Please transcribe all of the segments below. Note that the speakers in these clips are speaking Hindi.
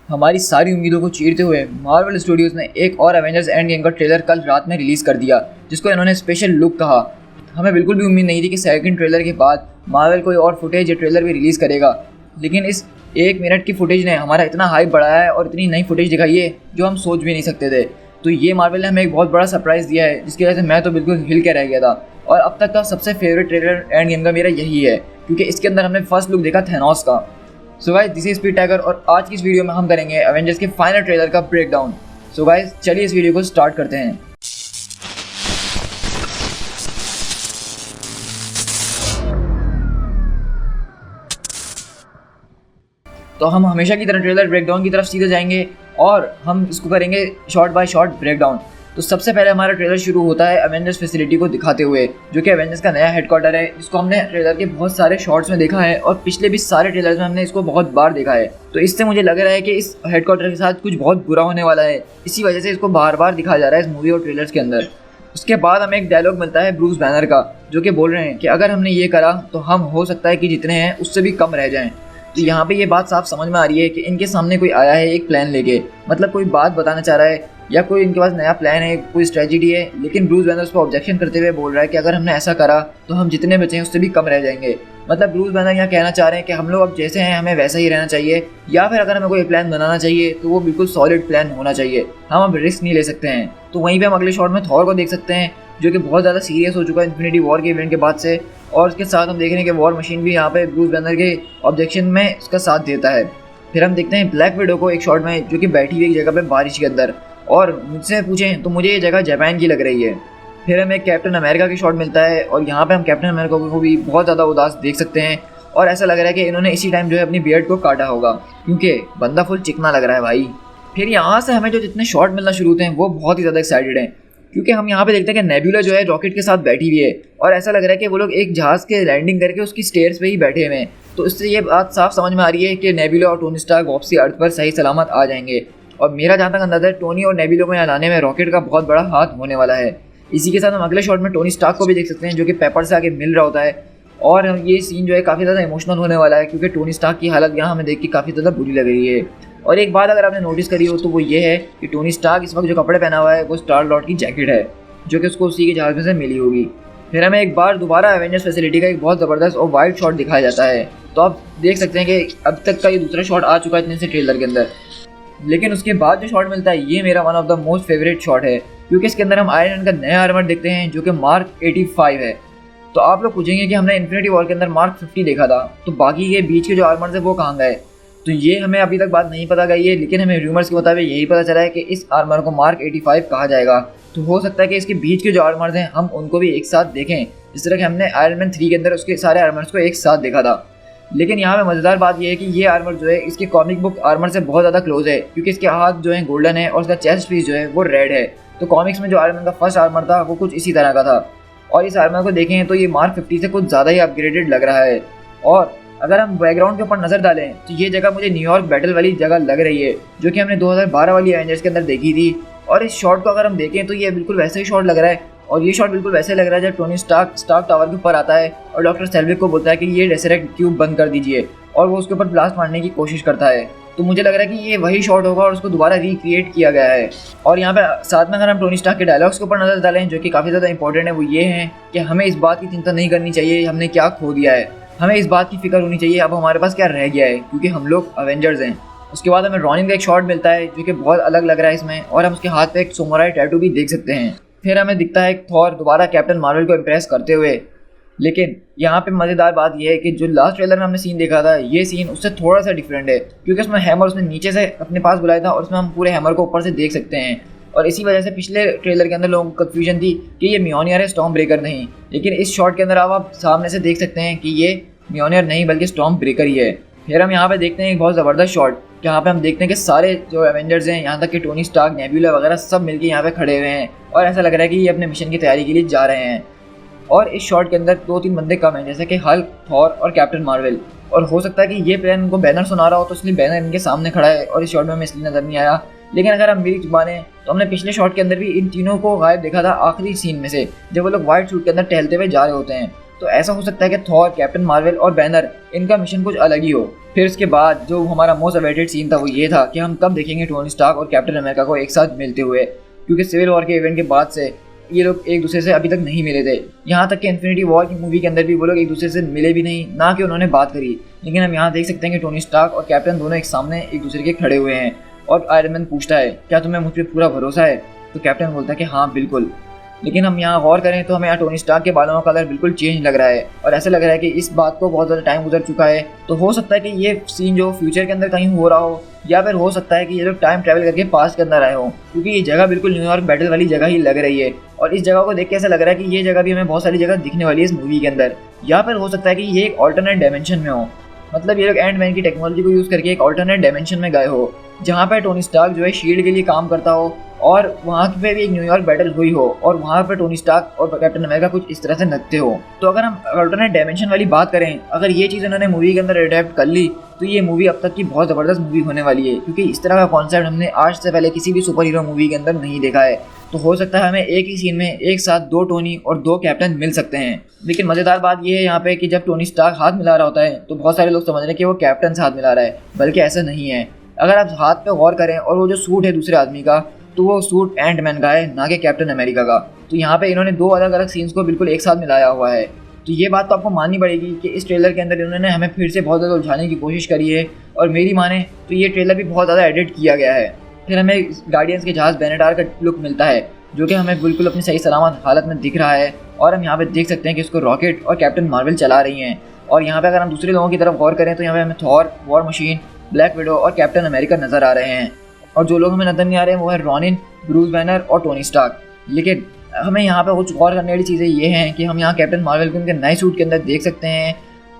हमारी सारी उम्मीदों को चीरते हुए मार्वल स्टूडियोज ने एक और एवेंजर्स एंड गेम का ट्रेलर कल रात में रिलीज़ कर दिया, जिसको इन्होंने स्पेशल लुक कहा। हमें बिल्कुल भी उम्मीद नहीं थी कि सेकंड ट्रेलर के बाद मार्वल कोई और फुटेज या ट्रेलर भी रिलीज़ करेगा, लेकिन इस 1 मिनट की फुटेज ने हमारा इतना हाइप बढ़ाया है और इतनी नई फुटेज दिखाई है जो हम सोच भी नहीं सकते थे। तो ये मार्वल ने हमें एक बहुत बड़ा सरप्राइज़ दिया है, जिसकी वजह से मैं तो बिल्कुल हिल के रह गया था। और अब तक का सबसे फेवरेट ट्रेलर एंड गेम का मेरा यही है, क्योंकि इसके अंदर हमने फर्स्ट लुक देखा थैनोस का। सो guys, this is speed tiger और आज की इस वीडियो में हम करेंगे एवेंजर्स के फाइनल ट्रेलर का ब्रेक डाउन। सो गाइस, चलिए इस वीडियो को स्टार्ट करते हैं। तो हम हमेशा की तरह ट्रेलर ब्रेकडाउन की तरफ सीधे जाएंगे और हम इसको करेंगे शॉर्ट बाय शॉर्ट ब्रेकडाउन। तो सबसे पहले हमारा ट्रेलर शुरू होता है एवेंजर्स फैसिलिटी को दिखाते हुए, जो कि एवेंजर्स का नया हेडक्वार्टर है, जिसको हमने ट्रेलर के बहुत सारे शॉर्ट्स में देखा है और पिछले भी सारे ट्रेलर्स में हमने इसको बहुत बार देखा है। तो इससे मुझे लग रहा है कि इस हेडक्वार्टर के साथ कुछ बहुत बुरा होने वाला है, इसी वजह से इसको बार बार दिखाया जा रहा है इस मूवी और ट्रेलर्स के अंदर। उसके बाद हमें एक डायलॉग मिलता है ब्रूस बैनर का, जो कि बोल रहे हैं कि अगर हमने ये करा तो हम हो सकता है कि जितने हैं उससे भी कम रह जाएं। तो यहाँ पे ये बात साफ समझ में आ रही है कि इनके सामने कोई आया है एक प्लान लेके, मतलब कोई बात बताना चाह रहा है या कोई इनके पास नया प्लान है, कोई स्ट्रेटजी है। लेकिन ब्रूस बैनर उस पर ऑब्जेक्शन करते हुए बोल रहा है कि अगर हमने ऐसा करा तो हम जितने बचे हैं उससे भी कम रह जाएंगे। मतलब ब्रूस बैनर यहाँ कहना चाह रहे हैं कि हम लोग अब जैसे हैं हमें वैसा ही रहना चाहिए, या फिर अगर हमें कोई प्लान बनाना चाहिए तो वो बिल्कुल सॉलिड प्लान होना चाहिए, हम अब रिस्क नहीं ले सकते हैं। तो वहीं पर हम अगले शॉट में थॉर को देख सकते हैं, जो कि बहुत ज़्यादा सीरियस हो चुका है इन्फिनिटी वॉर के इवेंट के बाद से। और उसके साथ हम देख रहे हैं कि वॉर मशीन भी यहाँ पे ब्रूस बैनर के ऑब्जेक्शन में उसका साथ देता है। फिर हम देखते हैं ब्लैक विडो को एक शॉट में, जो कि बैठी हुई एक जगह पे बारिश के अंदर, और मुझसे पूछें तो मुझे ये जगह जापान की लग रही है। फिर हमें कैप्टन अमेरिका की शॉट मिलता है और यहाँ पे हम कैप्टन अमेरिका को भी बहुत ज़्यादा उदास देख सकते हैं, और ऐसा लग रहा है कि इन्होंने इसी टाइम जो है अपनी बियर्ड को काटा होगा, क्योंकि बंदा फुल चिकना लग रहा है भाई। फिर यहाँ से हमें जो जितने शॉट मिलना शुरू होते हैं वो बहुत ही ज़्यादा एक्साइटेड हैं, क्योंकि हम यहाँ पे देखते हैं कि नेबुला जो है रॉकेट के साथ बैठी हुई है, और ऐसा लग रहा है कि वो लोग एक जहाज़ के लैंडिंग करके उसकी स्टेयर्स पे ही बैठे हुए हैं। तो इससे ये बात साफ समझ में आ रही है कि नेबुला और टोनी स्टार्क वापसी अर्थ पर सही सलामत आ जाएंगे। और मेरा जहाँ तक अंदाजा है, टोनी और नेबुला को यहाँ लाने में रॉकेट का बहुत बड़ा हाथ होने वाला है। इसी के साथ हम अगले शॉट में टोनी स्टार्क को भी देख सकते हैं, जो कि पेपर से आगे मिल रहा होता है। और ये सीन जो है काफ़ी ज़्यादा इमोशनल होने वाला है, क्योंकि टोनी स्टार्क की हालत यहाँ हमें देख के काफ़ी ज़्यादा बुरी लग रही है। और एक बात अगर आपने नोटिस करी हो तो वो ये है कि टोनी स्टार्क इस वक्त जो कपड़े पहना हुआ है वो स्टार लॉर्ड की जैकेट है, जो कि उसको उसी के जहाज में से मिली होगी। फिर हमें एक बार दोबारा एवेंजर्स फैसिलिटी का एक बहुत ज़बरदस्त और वाइड शॉट दिखाया जाता है। तो आप देख सकते हैं कि अब तक का ये दूसरा शॉट आ चुका है इतने से ट्रेलर के अंदर। लेकिन उसके बाद जो शॉट मिलता है ये मेरा one of the most favourite shot है, क्योंकि इसके अंदर हम आयरन मैन का नया आर्मर देखते हैं, जो कि मार्क 85 है। तो आप लोग पूछेंगे कि हमने इन्फिनिटी वॉर के अंदर मार्क 50 देखा था, तो बाकी के बीच के जो आर्मर्स है वो कहाँ गए? तो ये हमें अभी तक बात नहीं पता गई है, लेकिन हमें रूमर्स के मुताबिक यही पता चला है कि इस आर्मर को मार्क 85 कहा जाएगा। तो हो सकता है कि इसके बीच के जो आर्मर्स हैं हम उनको भी एक साथ देखें, जिस तरह कि हमने आयरन मैन 3 के अंदर उसके सारे आर्मर्स को एक साथ देखा था। लेकिन यहाँ पे मज़ेदार बात यह है कि ये आर्मर जो है इसके कॉमिक बुक आर्मर से बहुत ज़्यादा क्लोज है, क्योंकि इसके हाथ जो है गोल्डन है और इसका चेस्ट पीस जो है वो रेड है। तो कॉमिक्स में जो आयरन मैन का फर्स्ट आर्मर था वो कुछ इसी तरह का था, और इस आर्मर को देखें तो ये मार्क 50 से कुछ ज़्यादा ही अपग्रेडेड लग रहा है। और अगर हम बैकग्राउंड के ऊपर नज़र डालें तो ये जगह मुझे न्यूयॉर्क बैटल वाली जगह लग रही है, जो कि हमने 2012 वाली एवेंजर्स के अंदर देखी थी। और इस शॉट को अगर हम देखें तो ये बिल्कुल वैसा ही शॉट लग रहा है, और ये शॉट बिल्कुल वैसे लग रहा है जब टोनी स्टार्क टावर के ऊपर आता है और डॉक्टर सेल्विक को बोलता है कि ये रेसरेक्ट क्यूब बंद कर दीजिए, और वो उसके ऊपर ब्लास्ट मारने की कोशिश करता है। तो मुझे लग रहा है कि ये वही शॉट होगा और उसको दोबारा रिक्रिएट किया गया है। और यहाँ पे साथ में अगर हम टोनी स्टार्क के डायलॉग्स के ऊपर नजर डालें, जो कि काफ़ी ज़्यादा इंपॉर्टेंट है, वो ये हैं कि हमें इस बात की चिंता नहीं करनी चाहिए हमने क्या खो दिया है, हमें इस बात की फिक्र होनी चाहिए अब हमारे पास क्या रह गया है, क्योंकि हम लोग अवेंजर्स हैं। उसके बाद हमें रॉनिन का एक शॉट मिलता है, जो कि बहुत अलग लग रहा है इसमें, और हम उसके हाथ पे एक समुराई टैटू भी देख सकते हैं। फिर हमें दिखता है थॉर दोबारा कैप्टन मार्वल को इम्प्रेस करते हुए। लेकिन यहाँ पे मज़ेदार बात यह है कि जो लास्ट ट्रेलर में हमने सीन देखा था, ये सीन उससे थोड़ा सा डिफरेंट है, क्योंकि उसमें हैमर उसने नीचे से अपने पास बुलाया था और उसमें हम पूरे हैमर को ऊपर से देख सकते हैं। और इसी वजह से पिछले ट्रेलर के अंदर लोगों को कन्फ्यूजन थी कि ये म्योनियर है, स्टॉर्म ब्रेकर नहीं। लेकिन इस शॉट के अंदर आप सामने से देख सकते हैं कि ये म्योनियर नहीं बल्कि स्टॉर्म ब्रेकर ही है। फिर हम यहाँ पे देखते हैं एक बहुत ज़बरदस्त शॉट, जहाँ पे हम देखते हैं कि सारे जो एवेंजर्स हैं, यहाँ तक कि टोनी स्टार्क, नेबुला वगैरह सब मिलके यहाँ पे खड़े हुए हैं, और ऐसा लग रहा है कि ये अपने मिशन की तैयारी के लिए जा रहे हैं। और इस शॉट के अंदर 2-3 बंदे कम हैं, जैसे कि हल्क, थॉर और कैप्टन मार्वल। और हो सकता है कि ये प्लान उनको बैनर सुना रहा हो, तो इसलिए बैनर इनके सामने खड़ा है और इस शॉट में हमें इसलिए नजर नहीं आया। लेकिन अगर हम मेरी जुबानें तो हमने पिछले शॉट के अंदर भी इन तीनों को गायब देखा था आखिरी सीन में से, जब वो लोग व्हाइट सूट के अंदर टहलते हुए जा रहे होते हैं। तो ऐसा हो सकता है कि थॉर, कैप्टन मार्वल और बैनर इनका मिशन कुछ अलग ही हो। फिर उसके बाद जो हमारा मोस्ट अवेटेड सीन था वो ये था कि हम कब देखेंगे टोनी स्टार्क और कैप्टन अमेरिका को एक साथ मिलते हुए, क्योंकि सिविल वॉर के इवेंट के बाद से ये लोग एक दूसरे से अभी तक नहीं मिले थे। यहाँ तक कि इन्फिनिटी वॉर की मूवी के अंदर भी वो लोग एक दूसरे से मिले भी नहीं, ना कि उन्होंने बात करी। लेकिन हम यहाँ देख सकते हैं कि टोनी स्टार्क और कैप्टन दोनों एक सामने एक दूसरे के खड़े हुए हैं और आयरन मैन पूछता है क्या तुम्हें मुझ पर पूरा भरोसा है, तो कैप्टन बोलता है कि हाँ बिल्कुल। लेकिन हम यहाँ गौर करें तो हमें यहाँ टोनी स्टार्क के बालों का कलर बिल्कुल चेंज लग रहा है और ऐसा लग रहा है कि इस बात को बहुत ज़्यादा टाइम गुजर चुका है। तो हो सकता है कि ये सीन जो फ्यूचर के अंदर कहीं हो रहा हो, या फिर हो सकता है कि ये लोग टाइम ट्रैवल करके पास्ट के अंदर आए हो, क्योंकि ये जगह बिल्कुल न्यूयॉर्क बैटल वाली जगह ही लग रही है। और इस जगह को देख के ऐसा लग रहा है कि ये जगह भी हमें बहुत सारी जगह दिखने वाली है इस मूवी के अंदर। या फिर हो सकता है कि ये एक ऑल्टरनेट डायमेंशन में हो, मतलब ये लोग एंड मैन की टेक्नोलॉजी को यूज़ करके एक ऑल्टरनेट डायमेंशन में गए हो, जहाँ पे टोनी स्टार्क जो है शील्ड के लिए काम करता हो और वहाँ पे भी एक न्यूयॉर्क बैटल हुई हो और वहाँ पे टोनी स्टार्क और कैप्टन अमेरिका कुछ इस तरह से नचते हो। तो अगर हम अल्टरनेट डायमेंशन वाली बात करें, अगर ये चीज़ उन्होंने मूवी के अंदर अडेप्ट कर ली तो ये मूवी अब तक की बहुत ज़बरदस्त मूवी होने वाली है, क्योंकि इस तरह का कॉन्सेप्ट हमने आज से पहले किसी भी सुपर हीरो मूवी के अंदर नहीं देखा है। तो हो सकता है हमें एक ही सीन में एक साथ 2 टोनी और 2 कैप्टन मिल सकते हैं। लेकिन मज़ेदार बात यह है यहाँ पे कि जब टोनी स्टार्क हाथ मिला रहा होता है तो बहुत सारे लोग समझ रहे हैं कि वो कैप्टन से हाथ मिला रहा है, बल्कि ऐसा नहीं है। अगर आप हाथ पे गौर करें और वो जो सूट है दूसरे आदमी का, तो वो सूट एंट मैन का है, ना कि कैप्टन अमेरिका का। तो यहाँ पे इन्होंने 2 अलग अलग सीन्स को बिल्कुल एक साथ मिलाया हुआ है। तो ये बात तो आपको माननी पड़ेगी कि इस ट्रेलर के अंदर इन्होंने हमें फिर से बहुत ज़्यादा उलझाने की कोशिश करी है, और मेरी माने तो ये ट्रेलर भी बहुत ज़्यादा एडिट किया गया है। फिर हमें गार्डियंस के जहाज़ बेनेटार का लुक मिलता है, जो कि हमें बिल्कुल अपनी सही सलामत हालत में दिख रहा है, और हम यहाँ पे देख सकते हैं कि इसको रॉकेट और कैप्टन मार्वल चला रही हैं। और यहाँ पे अगर हम दूसरे लोगों की तरफ गौर करें तो यहाँ पे हमें Thor, war machine, black window और कैप्टन अमेरिका नज़र आ रहे हैं। और जो लोग हमें नज़र नहीं आ रहे हैं वो है रॉनिन, ब्रूस बैनर और टोनी स्टार्क। लेकिन हमें यहाँ पे कुछ गौर करने वाली चीज़ें ये हैं कि हम यहाँ कैप्टन मार्वल को उनके नए सूट के अंदर देख सकते हैं,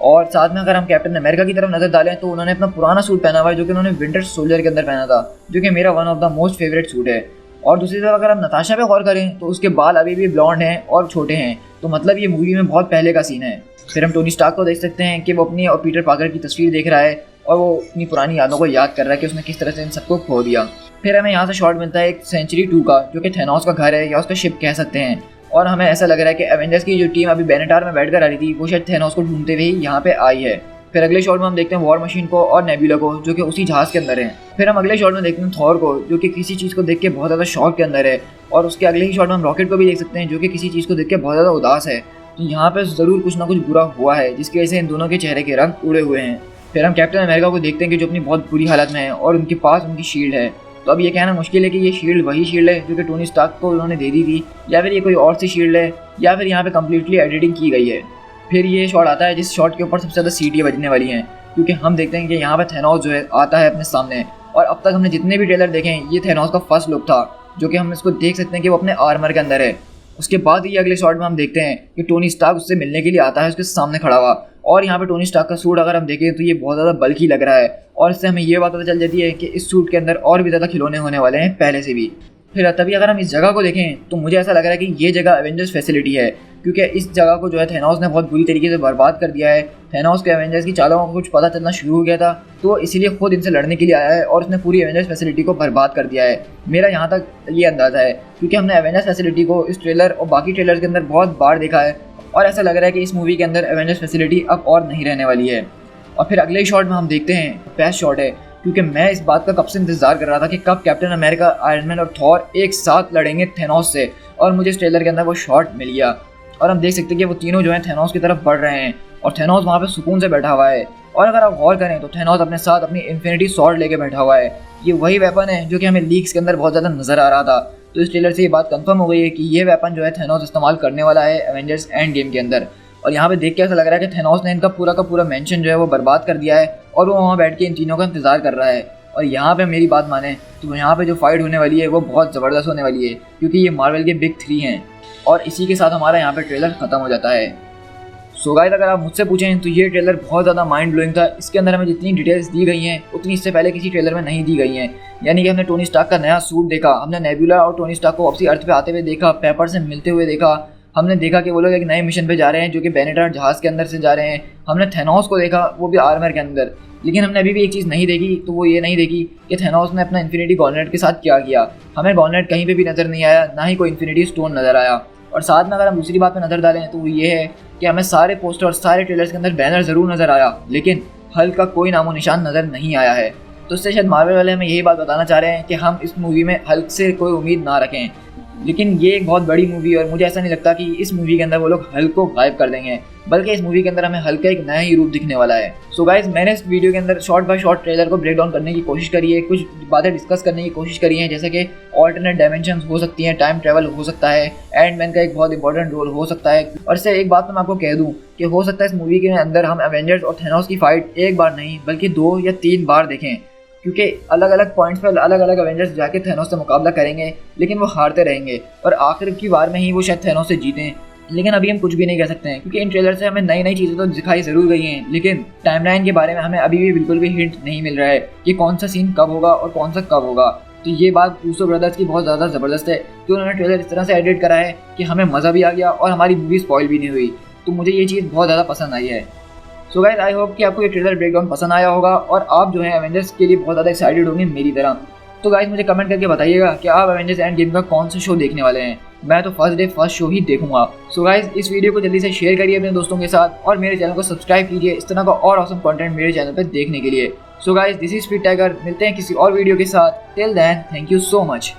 और साथ में अगर हम कैप्टन अमेरिका की तरफ नज़र डालें तो उन्होंने अपना पुराना सूट पहना हुआ है, जो कि उन्होंने विंटर सोल्जर के अंदर पहना था, जो कि मेरा one of the most favourite suit है। और दूसरी तरफ अगर हम नताशा पे गौर करें तो उसके बाल अभी भी ब्लॉन्ड हैं और छोटे हैं, तो मतलब ये मूवी में बहुत पहले का सीन है। फिर हम टोनी स्टार्क को देख सकते हैं कि वो अपनी और पीटर पार्कर की तस्वीर देख रहा है और वो अपनी पुरानी यादों को याद कर रहा है कि उसने किस तरह से इन सबको खो दिया। फिर हमें यहाँ से शॉट मिलता है एक सेंचुरी 2 का, जो कि थैनोस का घर है या उसका शिप कह सकते हैं, और हमें ऐसा लग रहा है कि एवेंजर्स की जो टीम अभी बेनेटार में बैठकर आ रही थी वो शायद थैनोस को ढूंढते हुए यहाँ पे आई है। फिर अगले शॉट में हम देखते हैं वॉर मशीन को और नेबुला को, जो कि उसी जहाज़ के अंदर है। फिर हम अगले शॉट में देखते हैं थॉर को, जो कि किसी चीज़ को देख के बहुत ज़्यादा शॉक के अंदर है, और उसके अगले ही शॉट में हम रॉकेट को भी देख सकते हैं, जो कि किसी चीज़ को देख के बहुत ज़्यादा उदास है। तो यहाँ पे ज़रूर कुछ ना कुछ बुरा हुआ है, जिसकी वजह से इन दोनों के चेहरे के रंग उड़े हुए हैं। फिर हम कैप्टन अमेरिका को देखते हैं कि जो अपनी बहुत बुरी हालत में है और उनके पास उनकी शील्ड है। तो अब ये कहना मुश्किल है कि ये शील्ड वही शील्ड है जो कि टोनी स्टार्क को उन्होंने दे दी थी, या फिर ये कोई और सी शील्ड है, या फिर यहाँ पे कम्प्लीटली एडिटिंग की गई है। फिर ये शॉट आता है जिस शॉट के ऊपर सबसे ज़्यादा सीटियाँ बजने वाली हैं, क्योंकि हम देखते हैं कि यहाँ पे थैनोस जो है आता है अपने सामने, और अब तक हमने जितने भी ट्रेलर देखे हैं ये थैनोस का फर्स्ट लुक था, जो कि हम इसको देख सकते हैं कि वो अपने आर्मर के अंदर है। उसके बाद ये अगले शॉट में हम देखते हैं कि टोनी स्टार्क उससे मिलने के लिए आता है उसके सामने खड़ा हुआ, और यहाँ पे टोनी स्टार्क का सूट अगर हम देखें तो ये बहुत ज़्यादा बल्कि लग रहा है, और इससे हमें ये बात पता चल जाती है कि इस सूट के अंदर और भी ज़्यादा खिलौने होने वाले हैं पहले से भी। फिर तभी अगर हम इस जगह को देखें तो मुझे ऐसा लग रहा है कि ये जगह एवेंजर्स फैसिलिटी है, क्योंकि इस जगह को जो है थैनोस ने बहुत बुरी तरीके से बर्बाद कर दिया है। थैनोस के एवेंजर्स की चालों को कुछ पता चलना शुरू हो गया था, तो इसीलिए खुद इनसे लड़ने के लिए आया है और उसने पूरी एवेंजर्स फैसिलिटी को बर्बाद कर दिया है। मेरा यहाँ तक ये अंदाज़ा है, क्योंकि हमने एवेंजर्स फैसिलिटी को इस ट्रेलर और बाकी ट्रेलर के अंदर बहुत बार देखा है, और ऐसा लग रहा है कि इस मूवी के अंदर एवेंजर्स फैसिलिटी अब और नहीं रहने वाली है। और फिर अगले शॉट में हम देखते हैं बेस्ट शॉट है, क्योंकि मैं इस बात का कब से इंतजार कर रहा था कि कब कैप्टन अमेरिका, आयरन मैन और थॉर एक साथ लड़ेंगे थैनोस से, और मुझे इस ट्रेलर के अंदर वो शॉट मिल गया। और हम देख सकते हैं कि वो तीनों जो हैं थैनोस की तरफ बढ़ रहे हैं, और थैनोस वहाँ पे सुकून से बैठा हुआ है। और अगर आप गौर करें तो थैनोस अपने साथ अपनी इन्फिनिटी स्वॉर्ड लेके बैठा हुआ है। ये वही वेपन है जो कि हमें लीक्स के अंदर बहुत ज़्यादा नजर आ रहा था। तो इस ट्रेलर से ये बात कंफर्म हो गई है कि ये वेपन जो है थैनोस इस्तेमाल करने वाला है एवेंजर्स एंड गेम के अंदर। और यहाँ पे देख के ऐसा लग रहा है कि थैनोस ने इनका पूरा का पूरा मेंशन जो है वो बर्बाद कर दिया है, और वो वहाँ बैठ के इन तीनों का इंतजार कर रहा है। और यहाँ पे मेरी बात माने तो यहाँ पे जो फाइट होने वाली है वो बहुत ज़बरदस्त होने वाली है, क्योंकि ये मार्वल के बिग 3 हैं। और इसी के साथ हमारा यहाँ पे ट्रेलर ख़त्म हो जाता है। सो गाइस, अगर आप मुझसे पूछें तो ये ट्रेलर बहुत ज़्यादा माइंड ब्लोइंग था। इसके अंदर हमें जितनी डिटेल्स दी गई हैं उतनी इससे पहले किसी ट्रेलर में नहीं दी गई हैं। यानी कि हमने टोनी स्टार्क का नया सूट देखा, हमने नेबुला और टोनी स्टार्क को वापसी अर्थ पे आते हुए देखा, पेपर से मिलते हुए देखा, हमने देखा कि वो लोग एक नए मिशन पे जा रहे हैं जो कि बेनेटार जहाज़ के अंदर से जा रहे हैं, हमने थैनोस को देखा वो भी आर्मर के अंदर। लेकिन हमने अभी भी एक चीज़ नहीं देखी, तो वो ये नहीं देखी कि थैनोस ने अपना इन्फिनिटी गॉन्टलेट के साथ क्या किया। हमें गॉन्टलेट कहीं पे भी नज़र नहीं आया, ना ही कोई इन्फिनिटी स्टोन नज़र आया। और साथ में अगर हम दूसरी बात पे नज़र डालें तो वो ये है कि हमें सारे पोस्टर और सारे ट्रेलर्स के अंदर बैनर ज़रूर नज़र आया, लेकिन हल्क का कोई नामो निशान नज़र नहीं आया है। तो उससे शायद मार्वल वाले हमें यही बात बताना चाह रहे हैं कि हम इस मूवी में हल्क से कोई उम्मीद ना रखें। लेकिन ये एक बहुत बड़ी मूवी है और मुझे ऐसा नहीं लगता कि इस मूवी के अंदर वो लोग हल्क को गायब कर देंगे, बल्कि इस मूवी के अंदर हमें हल्क का एक नया ही रूप दिखने वाला है। सो गाइज, मैंने इस वीडियो के अंदर शॉर्ट बाय शॉर्ट ट्रेलर को ब्रेक डाउन करने की कोशिश करी है, कुछ बातें डिस्कस करने की कोशिश करी है, जैसे कि ऑल्टरनेट डायमेंशन हो सकती हैं, टाइम ट्रेवल हो सकता है, एंड मैन का एक बहुत इंपॉर्टेंट रोल हो सकता है। और इससे एक बात तो मैं आपको कह दूँ कि हो सकता है इस मूवी के अंदर हम एवेंजर्स और थैनोस की फाइट एक बार नहीं बल्कि 2 या 3 बार देखें, क्योंकि अलग अलग पॉइंट्स पर अलग अलग एवेंजर्स जाके थैनोस से मुकाबला करेंगे, लेकिन वो हारते रहेंगे और आखिर की बार में ही वो शायद थैनोस से जीतें। लेकिन अभी हम कुछ भी नहीं कह सकते हैं, क्योंकि इन ट्रेलर से हमें नई नई चीज़ें तो दिखाई ज़रूर गई हैं, लेकिन टाइमलाइन के बारे में हमें अभी भी बिल्कुल भी हिंट नहीं मिल रहा है कि कौन सा सीन कब होगा और कौन सा कब होगा। तो ये बात रूसो ब्रदर्स की बहुत ज़्यादा ज़बरदस्त है कि उन्होंने ट्रेलर इस तरह से एडिट करा है कि हमें मज़ा भी आ गया और हमारी मूवी स्पॉइल भी नहीं हुई। तो मुझे ये चीज़ बहुत ज़्यादा पसंद आई है। सो गाइस, आई होप कि आपको ये ट्रेलर ब्रेकडाउन पसंद आया होगा और आप जो है एवेंजर्स के लिए बहुत ज़्यादा एक्साइटेड होंगे मेरी तरह। तो गाइस, मुझे कमेंट करके बताइएगा कि आप एवेंजर्स एंड गेम का कौन सा शो देखने वाले हैं। मैं तो फर्स्ट डे फर्स्ट शो ही देखूंगा। सो गाइस, इस वीडियो को जल्दी से शेयर करिए अपने दोस्तों के साथ और मेरे चैनल को सब्सक्राइब कीजिए इस तरह का और ऑसम कंटेंट मेरे चैनल पर देखने के लिए। So guys, this is speed tiger, मिलते हैं किसी और वीडियो के साथ। Till then, thank you so much.